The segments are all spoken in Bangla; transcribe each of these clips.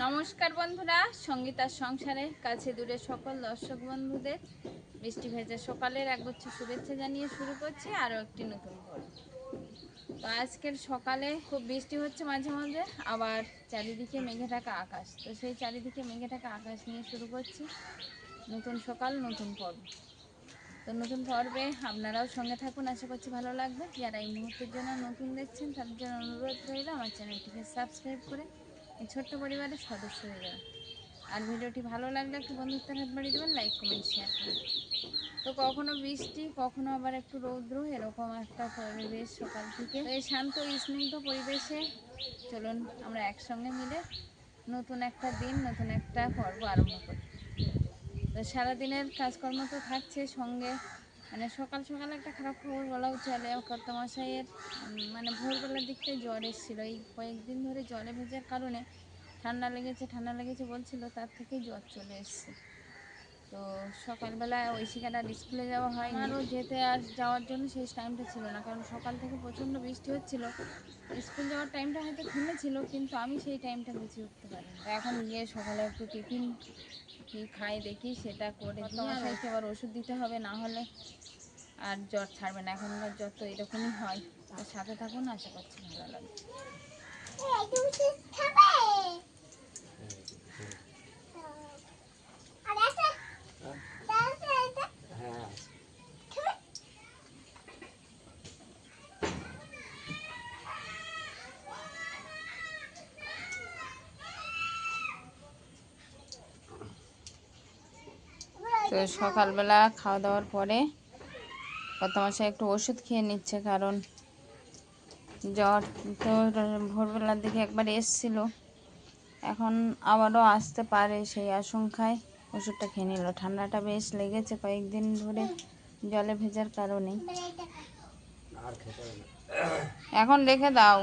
নমস্কার বন্ধুরা, সঙ্গীতার সংসারে কাছে দূরে সকল দর্শক বন্ধুদের বৃষ্টি ভেজা সকালের একগুচ্ছ শুভেচ্ছা জানিয়ে শুরু করছি আরও একটি নতুন পর্ব। তো আজকের সকালে খুব বৃষ্টি হচ্ছে, মাঝে মাঝে আবার চারিদিকে মেঘে ঢাকা আকাশ। তো সেই চারিদিকে মেঘে ঢাকা আকাশ নিয়ে শুরু করছি নতুন সকাল নতুন পর্ব। তো নতুন পর্বে আপনারাও সঙ্গে থাকুন, আশা করছি ভালো লাগবে। যারা এই মুহূর্তের জন্য নতুন দেখছেন তাদের জন্য অনুরোধ রইল আমার চ্যানেলটিকে সাবস্ক্রাইব করে এই ছোট্ট পরিবারের সদস্য হয়ে যান। আর ভিডিওটি ভালো লাগলে একটু বন্ধুত্বের হাত বাড়িয়ে দেবেন, লাইক কমেন্ট শেয়ার করুন। তো কখনো বৃষ্টি, কখনো আবার একটু রৌদ্র, এরকম একটা পরিবেশ সকাল থেকে। তো এই শান্ত স্নিগ্ধ পরিবেশে চলুন আমরা একসঙ্গে মিলে নতুন একটা দিন, নতুন একটা পর্ব আরম্ভ করি। তো সারাদিনের কাজকর্ম তো থাকছে সঙ্গে, মানে সকাল সকাল একটা খারাপ খবর বলাও চলে। কর্তামশাইয়ের মানে ভোরবেলার দিকটায় জ্বর এসেছিলো। এই কয়েকদিন ধরে জলে ভেজার কারণে ঠান্ডা লেগেছে বলছিল, তার থেকেই জ্বর চলে এসছে। তো সকালবেলা ঐশিকার আর স্কুলে যাওয়া হয়নি। আমারও যেতে আর যাওয়ার জন্য সেই টাইমটা ছিল না, কারণ সকাল থেকে প্রচণ্ড বৃষ্টি হচ্ছিল। স্কুল যাওয়ার টাইমটা হয়তো থেমেছিল, কিন্তু আমি সেই টাইমটা গুছিয়ে উঠতে পারিনি। এখন গিয়ে সকালে একটু টিফিন কি খাই দেখি, সেটা করে দিয়ে আমাকে আবার ওষুধ দিতে হবে, না হলে আর জ্বর ছাড়বে না। এখনকার জ্বর তো এরকমই হয়। তো সাথে থাকুন, আশা করছি ভালো লাগবে। তো সকালবেলা খাওয়া দাওয়ার পরে কর্তামশাই একটু ওষুধ খেয়ে নিচ্ছে, কারণ জ্বর তো ভোরবেলার দিকে একবার এসছিল, এখন আবারও আসতে পারে সেই আশঙ্কায় ওষুধটা খেয়ে নিল। ঠান্ডাটা বেশ লেগেছে কয়েকদিন ধরে জলে ভেজার কারণে। এখন রেখে দাও,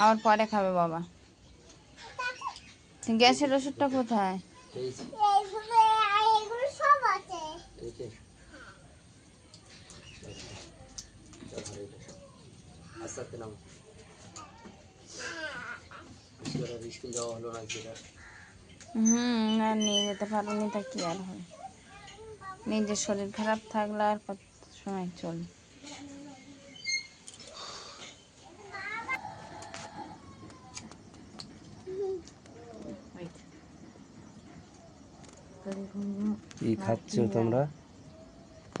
আবার পরে খাবে বাবা। গ্যাসের ওষুধটা কোথায়? আর নিয়ে যেতে পারোনি, তা কি আর হবে। নিজের শরীর খারাপ থাকলে আর কত সময় চলবে। কি খাচ্ছ তোমরা?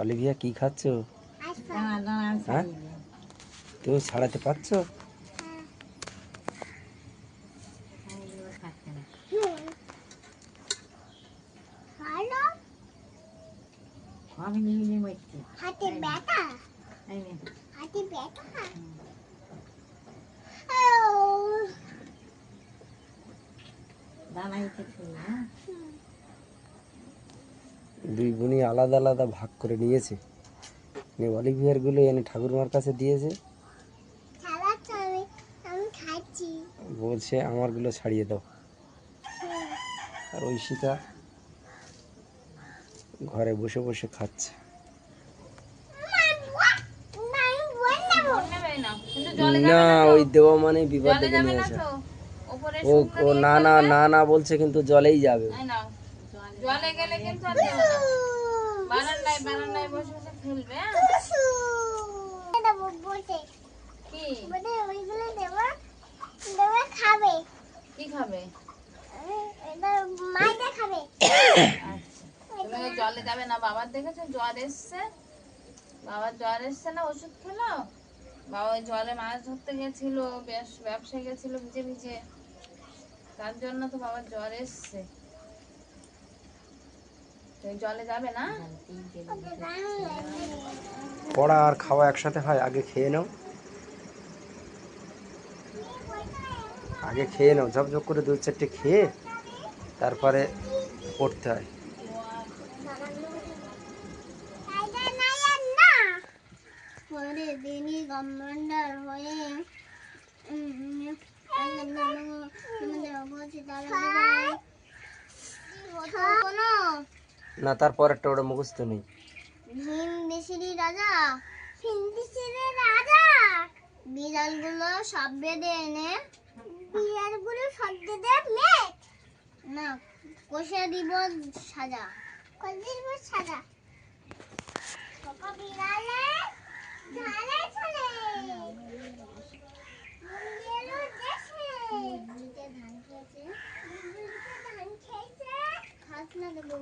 অলিভিয়া কি খাচ্ছ? হ্যাঁ, তুমি ছাড়াতে পারছো? দুই বোনই আলাদা আলাদা ভাগ করে নিয়েছে। অলিভিয়ার গুলো এনে ঠাকুরমার কাছে দিয়েছে, বলছে আমারগুলো ছাড়িয়ে দাও। আর ঐশিতা ঘরে বসে বসে খাচ্ছে। না, ওই দেওয়া মানে বিপদ ডেকে নিয়ে আসা। ও না না না না বলছে, কিন্তু জলেই যাবে। জলে গেলে কিন্তু আর দেব না, বারান্দায় বারান্দায় বসে বসে খেলবে। কি খাবে? কি খাবে? তুমি জলে যাবে না? বাবার দেখেছো জ্বর এসছে, বাবার জ্বর এসছে না, ওষুধ খেলো। বাবা ওই জলে মাছ ধরতে গেছিল, বেশ ব্যবসায় গেছিল ভিজে ভিজে, তার জন্য তো বাবার জ্বর এসছে। জলে যাবে না? পড়া আর খাওয়া একসাথে হয়? আগে খেয়ে নাও, আগে খেয়ে নাও, ঝপঝপ করে 2-4টে খেয়ে তারপরে পড়তে হয়। না, তারপরেরটা ওটা মুখস্থ নেই। বিড়ালগুলো সব বেঁধে এনে বিড়ালগুলো সদ্যে দেব মেঘ না কোষে দিব সাজা কোষে দিব সাজা কোকা বিড়ালে ধারে চলে মুঙ্গেলো দেশে মুঙ্গেতে ধান খেয়েছে খাস না দেবো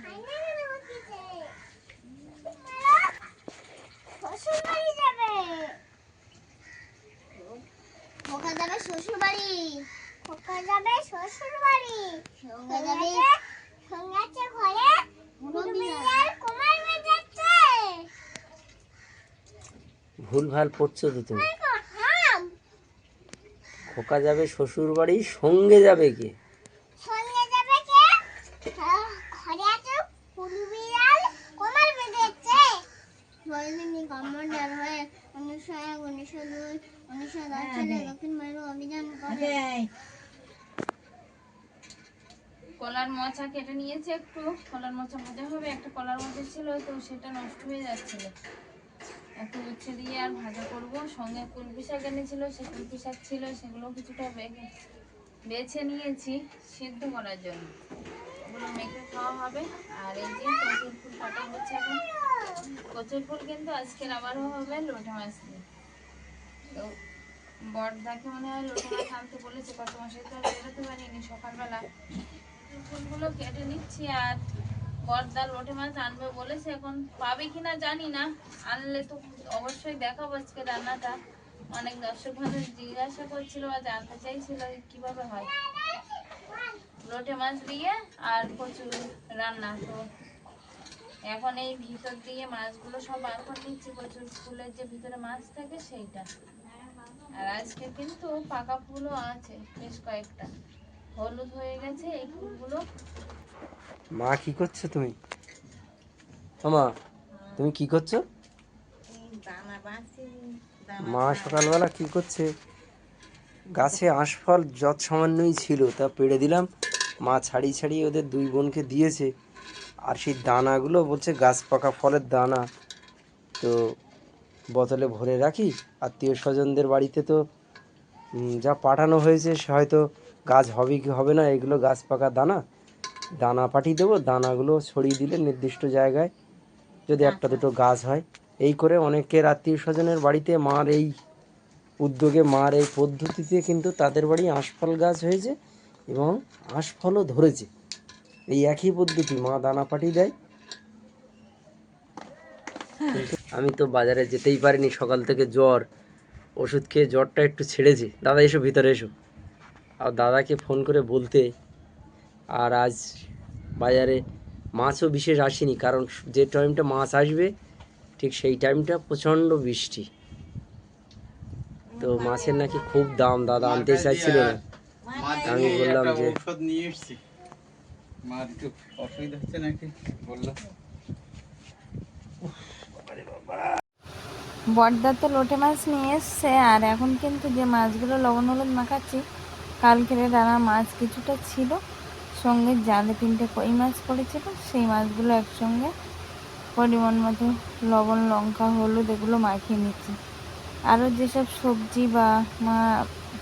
আইনা দেবো কিছে শ্বশুর বাড়ি যাবে খোকা যাবে শ্বশুর বাড়ি খোকা যাবে শ্বশুর বাড়ি সঙ্গে যাবে সঙ্গে আছে ঘরে বিড়াল কুমার বেজাচ্ছে ভুলভাল পড়ছো তো তুমি। হাম খোকা যাবে শ্বশুর বাড়ি, সঙ্গে যাবে কে? সঙ্গে যাবে কে ঘরে আছে কুলু বিড়াল কুমার বেজাচ্ছে বলেনি কমান্ডার হয়ে 1901 1902 1910 সালে দক্ষিণ মেরু অভিযান করে কলার মোচা কেটে নিয়েছে, একটু কলার মোচা ভাজা হবে। একটা কলার মোচা ছিল তো সেটা নষ্ট হয়ে যাচ্ছিল, একটু উচ্ছে দিয়ে আর ভাজা করব। সঙ্গে কুলপি শাক এনেছিল, সেই কুলপি শাক ছিল, সেগুলো কিছুটা বেছে নিয়েছি সিদ্ধ করার জন্য, ওগুলো মেখে খাওয়া হবে। আর এই যে কচুর ফুল কাটা হচ্ছে এখন। কচুর ফুল কিন্তু আজকের আবারও হবে লোটে মাছ দিয়ে। তো বড়দাকে মনে হয় লোটে মাছ আনতে বলেছে, কত মাসে তো আর বেরোতে পারিনি সকালবেলা। ফুলগুলো কেটে নিচ্ছি, আর বড়দা লোটে মাছ আনবে বলেছে, এখন পাবে কিনা জানি না। আনলে তো অবশ্যই দেখাবো আজকে রান্নাটা। অনেক দর্শক মানুষ জিজ্ঞাসা করছিল বা জানতে চাইছিল কিভাবে হয় লোটে মাছ দিয়ে আর কচুর রান্না। তো এখন এই ভিতর দিয়ে মাছগুলো সব বার করে নিচ্ছি, কচুর ফুলের যে ভিতরে মাছ থাকে সেইটা। আর আজকে কিন্তু পাকা ফুলও আছে বেশ কয়েকটা, হলুদ হয়ে গেছে এই ফুলগুলো। মা কি করছো তুমি? মা তুমি কি করছো? মা সকালবেলা কি করছে, গাছে আঁশফল যত সামান্যই ছিল তা পেড়ে দিলাম। মা ছাড়িয়ে ছাড়িয়ে ওদের দুই বোনকে দিয়েছে। আর সেই দানাগুলো বলছে গাছ পাকা ফলের দানা, তো বোতলে ভরে রাখি। আত্মীয় স্বজনদের বাড়িতে তো যা পাঠানো হয়েছে সে হয়তো গাছ হবে কি হবে না, এগুলো গাছ পাকা দানা, দানা পাঠিয়ে দেবো। দানাগুলো ছড়িয়ে দিলে নির্দিষ্ট জায়গায় যদি একটা দুটো গাছ হয়, এই করে অনেকের আত্মীয় স্বজনের বাড়িতে মার এই উদ্যোগে, মার এই পদ্ধতিতে কিন্তু তাদের বাড়ি আঁশফল গাছ হয়েছে এবং আঁশফলও ধরেছে। এই একই পদ্ধতি, মা দানা পাঠিয়ে দেয়। কিন্তু আমি তো বাজারে যেতেই পারিনি, সকাল থেকে জ্বর, ওষুধ খেয়ে জ্বরটা একটু ছেড়েছে। দাদা এসো, ভিতরে এসো। আর দাদাকে ফোন করে বলতে, আর আজ বাজারে মাছও বিশেষ আসেনি, কারণ যে টাইমটা মাছ আসবে ঠিক সেই টাইমটা প্রচণ্ড বৃষ্টি, তো মাছের নাকি খুব দাম। দাদা আনতে চাইছিল না, আমি বললাম যে ঔষধ নিয়ে এসেছি, মার একটু অসুবিধা হচ্ছে নাকি বললো। বড়দা তো লোটে মাছ নিয়ে এসছে, আর এখন কিন্তু যে মাছগুলো লবণ হলুদ মাখাচ্ছি, কালকের রান্না মাছ কিছুটা ছিল, সঙ্গে জালে 3টে কই মাছ পড়েছিল, সেই মাছগুলো একসঙ্গে পরিমাণ মতো লবণ লঙ্কা হলুদ এগুলো মাখিয়ে নিচ্ছি। আরও যেসব সবজি বা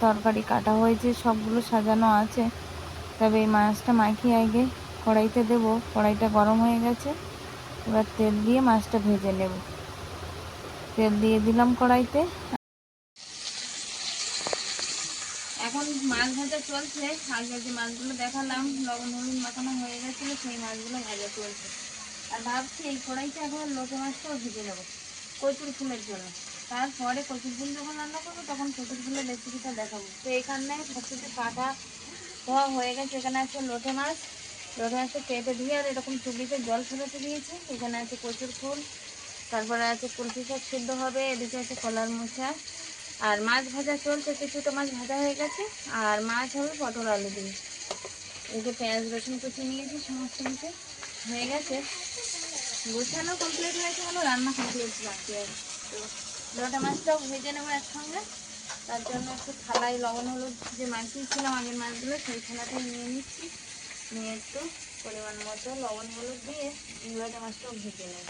তরকারি কাটা হয়েছে সবগুলো সাজানো আছে, তবে এই মাছটা মাখিয়ে আগে কড়াইতে দেবো। কড়াইটা গরম হয়ে গেছে, এবার তেল দিয়ে মাছটা ভেজে নেব। তেল দিয়ে দিলাম কড়াইতে। এখন মাছ ভাজা চলছে। আগে যে মাছগুলো দেখালাম লবণ হলুদ মাখানো হয়ে গেছিলো, সেই মাছগুলো ভাজা চলছে। আর ভাবছি এই কড়াইতে এখন লোটে মাছটাও ভেজে নেবো কচুর ফুলের জন্য। তারপরে কচুর ফুল যখন রান্না করবো তখন কচুর ফুলের রেসিপিটা দেখাবো। তো এখানে সবকিছু কাটা ধোয়া হয়ে গেছে। এখানে আছে লোটে মাছ, লোটে মাছটা কেটে দিয়ে আর এরকম চুবিতে জল ফেলাতে দিয়েছি। এখানে আছে কচুর ফুল, তারপরে আছে কুলপি শাক সিদ্ধ হবে, এদিকে আছে কলার মোচা, আর মাছ ভাজা চলছে। কিছুটা মাছ ভাজা হয়ে গেছে, আর মাছ হবে পটল আলু দিয়ে। এই যে পেঁয়াজ রসুন কুচি নিয়েছি, সমস্ত কিছু হয়ে গেছে, গোছানো কমপ্লিট হয়েছে, হলো রান্না কমপ্লিট বাকি আছে। তো লোটা মাছটাও ভেজে নেবো একসঙ্গে। তার জন্য একটু থালায় লবণ হলুদ যে মাখিয়েছিলাম আগের মাছগুলো, সেই থালাটাই নিয়ে নিচ্ছি, নিয়ে একটু পরিমাণ মতো লবণ হলুদ দিয়ে লোটা মাছটাও ভেজে নেব।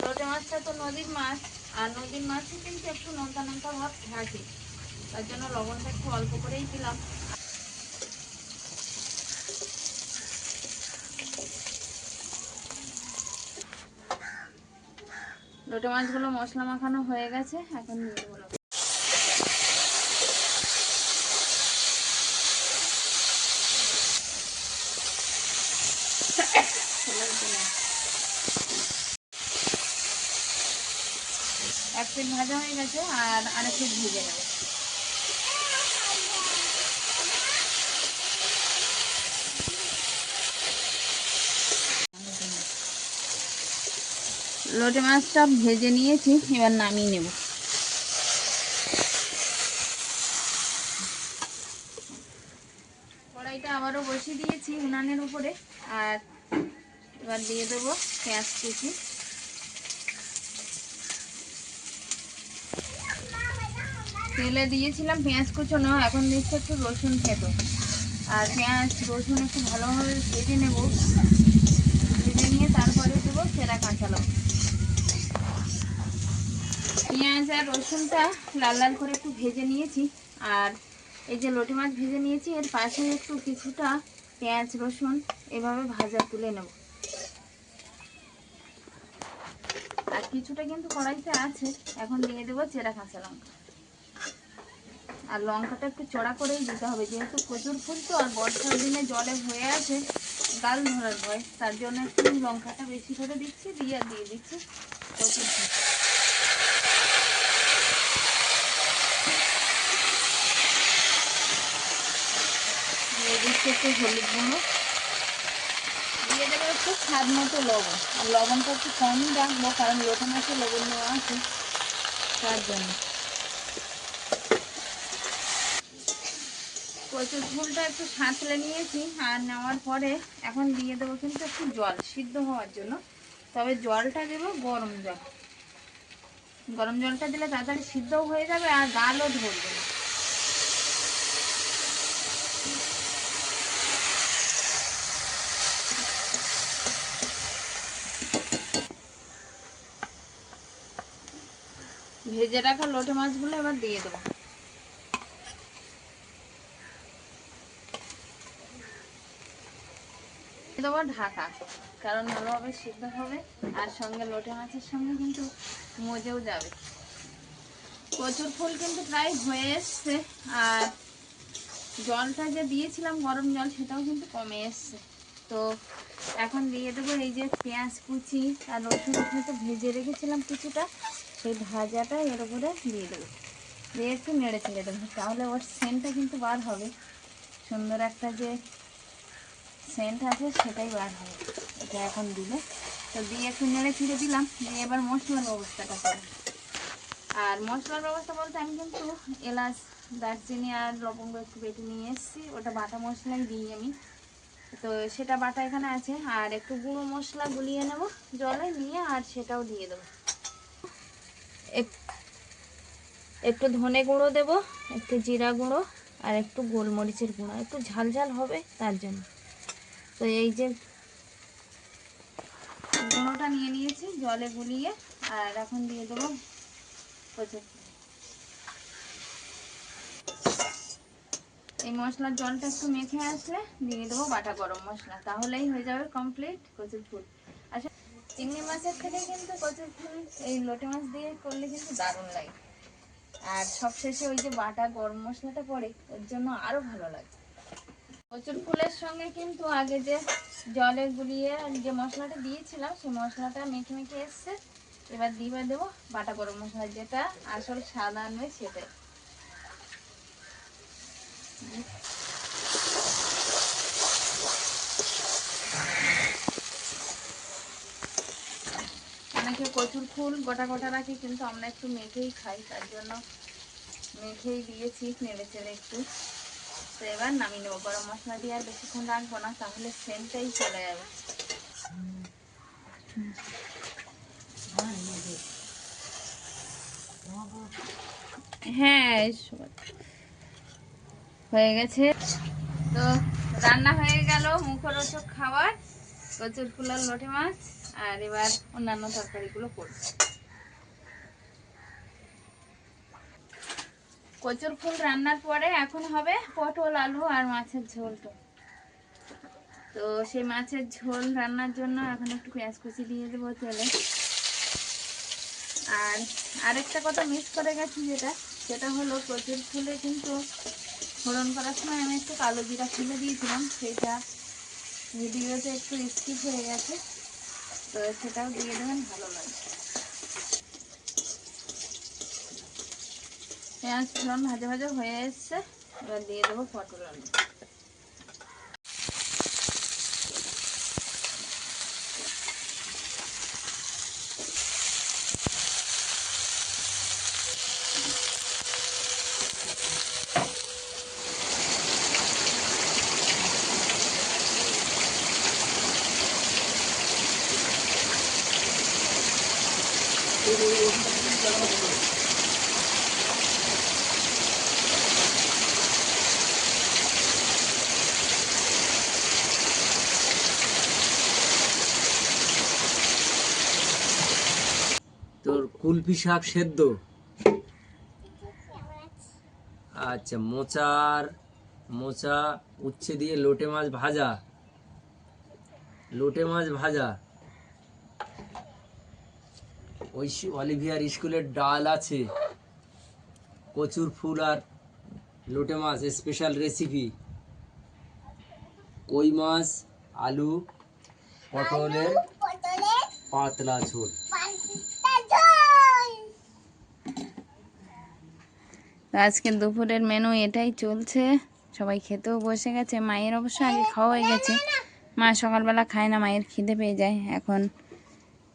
লোটে মাছটা তো নদীর মাছ, আর নদীর মাছে কিন্তু একটু নোনতা নোনতা ভাব থাকে, তার জন্য লবণটা একটু অল্প করেই দিলাম। লোটে মাছগুলো মশলা মাখানো হয়ে গেছে, এখন দিয়ে দেবো লবণ। এক পিঠ ভাজা হয়ে গেছে, আর আরেক পিঠ ভেজে নেব। লোটে মাছটা ভেজে নিয়েছি, এবার নামিয়ে নেব। কড়াইটা আবারও বসিয়ে দিয়েছি উনানের উপরে, আর এবার দিয়ে দেবো পেঁয়াজ কুচি। তেলে দিয়েছিলাম পেঁয়াজ কুচোনো, এখন দিচ্ছি একটু রসুন থেতো। আর পেঁয়াজ রসুন একটু ভালোভাবে ভেজে নেব, ভেজে নিয়ে তারপরে দেবো সেরা কাঁচা লঙ্কা। পেঁয়াজ আর রসুনটা লাল লাল করে একটু ভেজে নিয়েছি, আর এই যে লোটে মাছ ভেজে নিয়েছি এর পাশে একটু কিছুটা পেঁয়াজ রসুন এভাবে ভাজা তুলে নেব। আর কিছুটা কিন্তু কড়াইতে আছে, এখন দিয়ে দেবো চেরা কাঁচা লঙ্কা। আর লঙ্কাটা একটু চড়া করেই দিতে হবে, যেহেতু কচুর ফুল তো, আর বর্ষার দিনে জলে হয়ে আছে গাল ধরার ভয়, তার জন্য একটু লঙ্কাটা বেশি করে দিচ্ছি, দিয়ে দিচ্ছি কচুর ফুল। দিয়ে দিচ্ছি একটু হলুদ গুঁড়ো, দিয়ে দেবো একটু স্বাদ মতো লবণ। আর লবণটা একটু কমই রাখবো, কারণ লোটে মাছে লবণ নেওয়া আছে, তার জন্য। কচুর ফুলটা একটু সাঁতলে নিয়েছি, আর নেওয়ার পরে এখন দিয়ে দেবো কিন্তু একটু জল সিদ্ধ হওয়ার জন্য। তবে জলটা দেবো গরম জল, গরম জলটা দিলে তাড়াতাড়ি সিদ্ধও হয়ে যাবে আর গালও ধরবে না। ভেজে রাখা লোটে মাছগুলো এবার দিয়ে দেবো। দেবো ঢাকা, কারণ ভালোভাবে সিদ্ধ হবে, আর সঙ্গে লোটে মাছের সঙ্গে কিন্তু মজেও যাবে। কচুর ফুল কিন্তু প্রায় হয়ে এসছে, আর জলটা যে দিয়েছিলাম গরম জল সেটাও কিন্তু কমে এসছে। তো এখন দিয়ে দেবো এই যে পেঁয়াজ কুচি আর রসুন তো ভেজে রেখেছিলাম কিছুটা, সেই ভাজাটা এর উপরে দিয়ে দেবো, দিয়ে একটু নেড়ে ছেড়ে দেবো, তাহলে ওর সেন্টটা কিন্তু বার হবে, সুন্দর একটা যে সেন্ট আছে সেটাই বার হবে এটা এখন দিলে। তো দিয়ে একটু নেড়ে ছিঁড়ে দিলাম, দিয়ে এবার মশলার ব্যবস্থাটা করব। আর মশলার ব্যবস্থা বলতে আমি কিন্তু এলাচ দারচিনি আর লবঙ্গ একটু বেটে নিয়ে এসেছি, ওটা বাটা মশলাই দিই আমি, তো সেটা বাটা এখানে আছে। আর একটু গুঁড়ো মশলা গুলিয়ে নেব জলে নিয়ে, আর সেটাও দিয়ে দেবো। একটু ধনে গুঁড়ো দেব, একটু জিরা গুঁড়ো, আর একটু গোলমরিচের গুঁড়ো, একটু ঝাল ঝাল হবে তার জন্য। তো এই যে গুঁড়োটা নিয়ে নিয়েছি জলে গুলিয়ে, আর এখন দিয়ে দেবো কচুর। এই মশলার জলটা একটু মেখে আসলে দিয়ে দেবো বাটা গরম মশলা, তাহলেই হয়ে যাবে কমপ্লিট কচুর ফুল। আসলে চিংড়ি মাছের থেকে কিন্তু কচুর ফুল এই লোটে মাছ দিয়ে করলে কিন্তু দারুণ লাগে, আর সবশেষে ওই যে বাটা গরম মশলাটা পড়ে ওর জন্য আরো ভালো লাগে। কচুর ফুলের সঙ্গে কিন্তু আগে যে জলে গুলিয়ে যে মশলাটা দিয়েছিলাম সেই মশলাটা মেখে মেখে এসছে, এবার দিয়ে দেবো বাটা গরম মশলা, যেটা আসল স্বাদ আনবে সেটাই। অনেকে কচুর ফুল গোটা গোটা রাখি, কিন্তু আমরা একটু মেখেই খাই, তার জন্য মেখেই দিয়েছি নেড়ে চেড়ে একটু। তো এবার নামিয়ে নেবো, গরম মশলা দিয়ে আর বেশিক্ষণ রাখবো না, তাহলে সেন্টটাই চলে যাবে। হ্যাঁ হয়ে গেছে। তো রান্না হয়ে গেল মুখরোচক খাবার, কচুর ফুল আর লোটে মাছ। আর এবার অন্যান্য তরকারিগুলো করব। কচুর ফুল রান্নার পরে এখন হবে পটল আলু আর মাছের ঝোলটা। তো সেই মাছের ঝোল রান্নার জন্য এখন একটু পেঁয়াজ কুচি দিয়ে দেবো তেলে। আর আরেকটা কথা মিস করে গেছি, সেটা হলো কচুর ফুলে কিন্তু ফোড়ন করার সময় আমি একটু কালো জিরা ফেলে দিয়েছিলাম, সেটা ভিডিওতে একটু স্কিপ হয়ে গেছে, তো সেটাও দিয়ে দেবেন, ভালো লাগে। পেঁয়াজ ফোড়ন ভাজা ভাজা হয়ে এসছে, এবার দিয়ে দেবো পটল আলু। তোর কুলপি শাক সেদ্ধ, আচ্ছা মোচা উচ্ছে দিয়ে লোটে মাছ ভাজা, ওই অলিভিয়ার স্কুলের ডাল আছে, কচুর ফুল আর লোটে মাছ স্পেশাল রেসিপি, কই মাছ আলু পটলের পটলের পাতলা ঝোল। পান্তা ঝোল। তো আজকে দুপুরের মেনু এটাই চলছে, সবাই খেতেও বসে গেছে। মায়ের অবশ্য আগে খাওয়া হয়ে গেছে, মা সকালবেলা খায় না, মায়ের খিদে পেয়ে যায়। এখন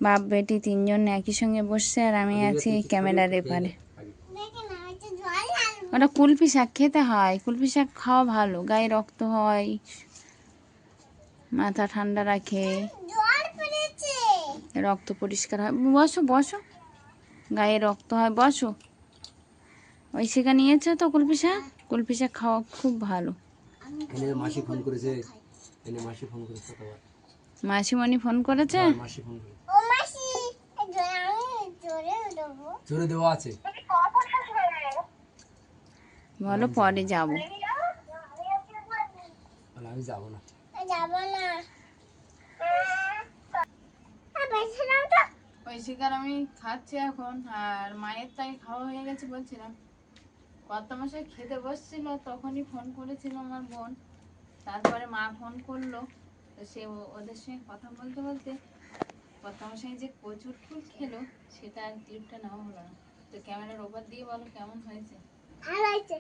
বাপ বেটি তিনজন একই সঙ্গে বসছে, আর আমি আছি ক্যামেরার এপারে। দেখে না, হচ্ছে জল আর ওটা কুলপি শাক খেতে হয়, কুলপি শাক খাওয়া ভালো, গায়ে রক্ত হয়, মাথা ঠান্ডা রাখে, জল পড়েছে। রক্ত পরিষ্কার হয়। বসো বসো, গায়ে রক্ত হয়, বসো। ওই শিকা নিয়েছে তো কুলপি শাক খাওয়া খুব ভালো। এনে মাসি ফোন করেছে, মাসিমণি ফোন করেছে, মাসি ফোন করেছে, ও মাসি, এই জল আমি জোরে দেবো। জোরে দেওয়া আছে। বলো পরে যাব। আমি যাবো না। যাবো না। বেশিলাম তো। ওই শিকার আমি খাচ্ছি এখন, আর মায়ের তাই খাওয়া হয়ে গেছে বলছিলাম। কর্তামশাই খেতে বসছিল, তখনই ফোন করেছিল আমার বোন। তারপরে মা ফোন করলো, তো সে ওদের সঙ্গে কথা বলতে বলতে কর্তামশাই যে কচুর ফুল খেলো, সেটা আর ক্লিপটা নেওয়া হলো না। তো ক্যামেরার ওপর দিয়ে বলো কেমন হয়েছে। ভালো হয়েছে।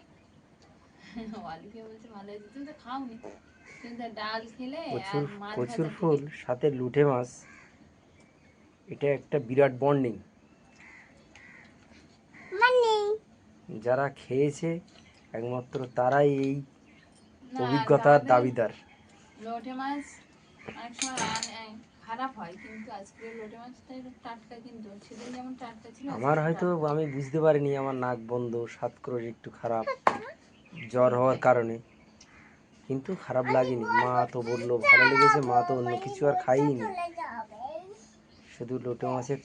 অলিভিয়া বলছে ভালো হয়েছে, তুমি তো খাওনি, তুমি তো ডাল খেলে আর কচুর মাছ কচুর ভাজা ফুল সাথে লুটে মাছ, এটা একটা বিরাট বন্ডিং। মানে যারা খেয়েছে একমাত্র তারাই এই না, অভিজ্ঞতার যাদের দাবিদার। লোটে মাছ অনেক সময় খারাপ হয়, কিন্তু আজকে লোটে মাছটা একটু টাটকা, কিন্তু সেদিন যেমন টাটকা ছিল আমার আজকে হয়তো টাটকা। আমি বুঝতে পারিনি, আমার নাক বন্ধ, শ্বাসকষ্ট একটু খারাপ, জ্বর হওয়ার কারণে, কিন্তু খারাপ লাগেনি। মা তো বললো ভালো লেগেছে, মা তো অন্য কিছু আর খাইনি, চলে যাবে। শুধু লোটে মাছের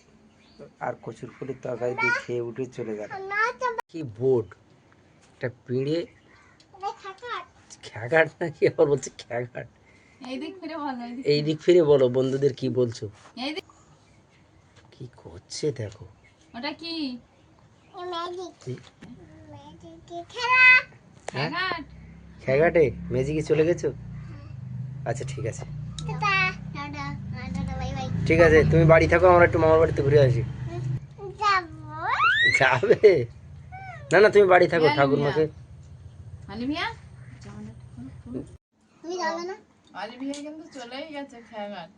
আর কচুর ফুলের তরকারি দিয়ে খেয়ে উঠে চলে গেল। না তো কি বোর্ড, একটা পিঁড়ে খাকার। খ্যাঘাট নাকি আবার বলছে খ্যাঘাট। এই দিক ফিরে ভালো, এই দিক এই দিক ফিরে বলো বন্ধুদের কি বলছো, এই দিক। কি করছে দেখো। ওটা কি ম্যাজিক এই ম্যাজিক খেলা। খ্যাঘাট? খ্যাঘাটে ম্যাজিকে চলে গেছো? আচ্ছা ঠিক আছে, tata tata tata bye bye. ঠিক আছে, তুমি বাড়ি থাকো, আমরা একটু মামার বাড়িতে ঘুরে আসি। যাবো। যাবে না, না তুমি বাড়ি থাকো, ঠাকুরমাকে। অলিভিয়া, তুমি যাবে না? অলিভিয়া কিন্তু চলেই গেছে খ্যাঘাট।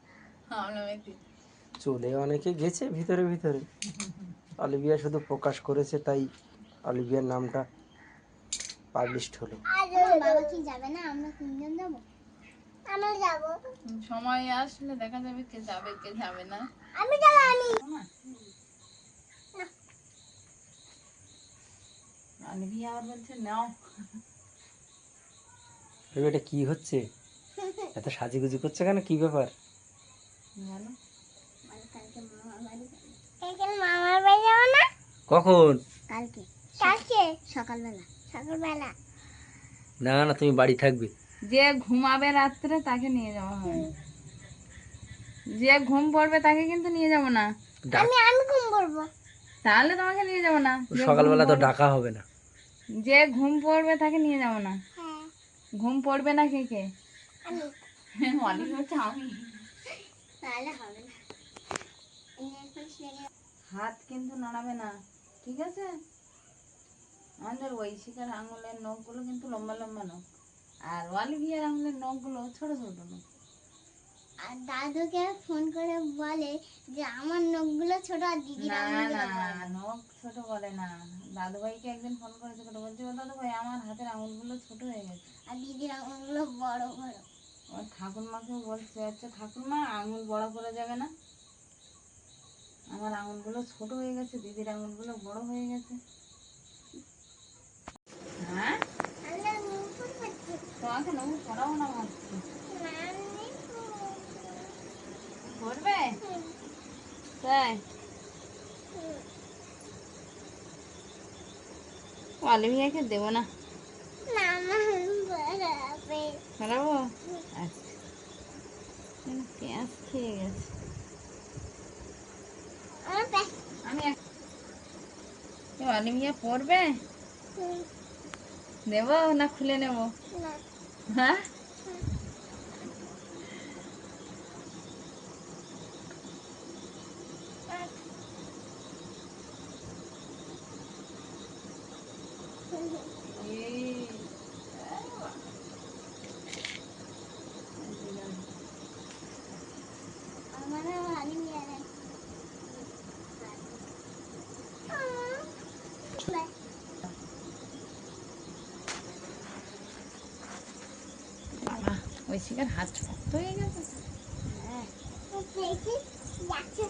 আমরা দেখি চলে অনেকে গেছে ভিতরে ভিতরে, অলিভিয়া শুধু প্রকাশ করেছে, তাই অলিভিয়ার নামটা পাবলিশড হলো। আমার বাবা কি যাবে না? আমরা তিনজন যাবো। আমরা যাবো। সময় আসলে দেখা যাবে কে যাবে কে যাবে না। আমি যাবো আমি। অলিভিয়া আবার বলছে নাও। এটা কি হচ্ছে, এত সাজুগুজু করছে কেন, কি ব্যাপার? বলো। কালকে মামার বাড়ি যাবো না? কখন? কালকে কালকে সকালবেলা। সকালবেলা না না, তুমি বাড়ি থাকবে। যে ঘুমাবে রাত্রে তাকে নিয়ে যাওয়া হয়, যে ঘুম পড়বে তাকে কিন্তু নিয়ে যাব না। আমি ঘুম পড়বো। তাহলে তোমাকে নিয়ে যাব না। যে সকালবেলা তো ডাকা হবে না। যে ঘুম পড়বে তাকে নিয়ে যাব না। হ্যাঁ ঘুম পড়বে না কে কে? আমি। অনেক হচ্ছে আমি। তাহলে হবে না। এখন ছেড়ে হাত কিন্তু নাড়াবে না, ঠিক আছে? আমাদের ঐশিকার আঙুলের নখগুলো কিন্তু লম্বা লম্বা নখ, আর অলিভিয়ার আঙুলের নখগুলো ছোট ছোট নখ। আর দাদুকে ফোন করে বলে যে আমার নখগুলো ছোট আর দিদির না আঙুলগুলো না, বড়। নখ ছোট বলে না। দাদু ভাইকে একদিন ফোন করেছে, করে বলছে, ও দাদু ভাই আমার হাতের আঙুলগুলো ছোট হয়ে গেছে। আর দিদির আঙুলগুলো বড় বড়। ওর ঠাকুরমাকেও বলছে, আচ্ছা ঠাকুরমা আঙুল বড় করা যাবে না? আমার আঙুলগুলো ছোট হয়ে গেছে, দিদির আঙুলগুলো বড় হয়ে গেছে। হ্যাঁ, আমরা নতুন করছি। তোমাকে নখ পড়াবো না ভাবছি। নানি করবে তাই? অলিভিয়াকে দেবো না, বাড়াবে। খারাপো। আচ্ছা, পেঁয়াজ খেয়ে গেছে। আমার আমি অলিভিয়া পড়বে, নেবো না খুলে নেবো? না হ্যাঁ, এই, আমার ভালো লাগে। বাবা ঐশিকার হাত শক্ত হয়ে গেছে। দেখি কি আছে,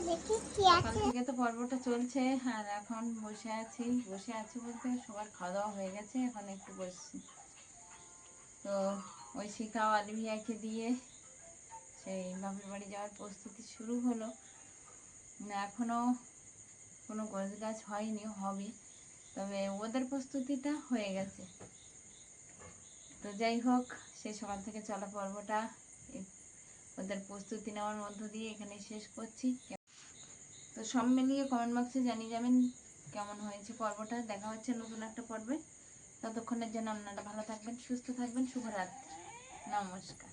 দেখি কি সকাল আছে। থেকে তো পর্বটা চলছে, আর এখন বসে আছি। বসে আছি বলতে সবার খাওয়া দাওয়া হয়ে গেছে, এখন একটু বসছি। তো ঐশিকা অলিভিয়াকে দিয়ে সেই বাপের বাড়ি যাওয়ার প্রস্তুতি শুরু হলো। এখনো কোনো গোছ গাছ হয়নি, হবে, তবে ওদের প্রস্তুতিটা হয়ে গেছে। তো যাই হোক, সেই সকাল থেকে চলা পর্বটা ওদের প্রস্তুতি নেওয়ার মধ্য দিয়ে এখানে শেষ করছি। তো সব মিলিয়ে কমেন্ট বক্সে জানিয়ে যাবেন কেমন হয়েছে পর্বটা। দেখা হচ্ছে নতুন একটা পর্বে। ততক্ষণের জন্য আপনারা ভালো থাকবেন, সুস্থ থাকবেন। শুভরাত্রি, নমস্কার।